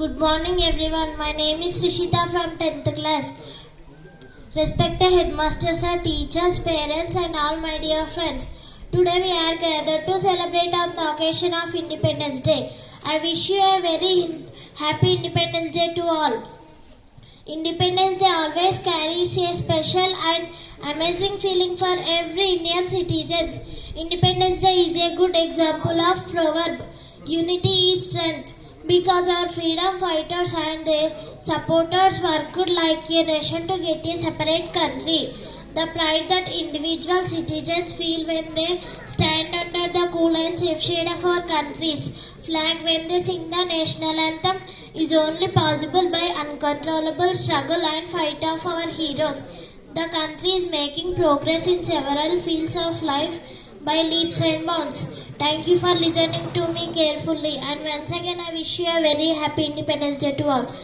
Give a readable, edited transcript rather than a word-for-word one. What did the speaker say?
Good morning everyone. My name is Rishita from 10th class. Respected headmasters and teachers, parents and all my dear friends. Today we are gathered to celebrate on the occasion of Independence Day. I wish you a very happy Independence Day to all. Independence Day always carries a special and amazing feeling for every Indian citizen. Independence Day is a good example of proverb. Unity is strength. Because our freedom fighters and their supporters worked like a nation to get a separate country. The pride that individual citizens feel when they stand under the cool and safe shade of our country's flag when they sing the national anthem is only possible by uncontrollable struggle and fight of our heroes. The country is making progress in several fields of life by leaps and bounds. Thank you for listening to me carefully, and once again I wish you a very happy Independence Day to all.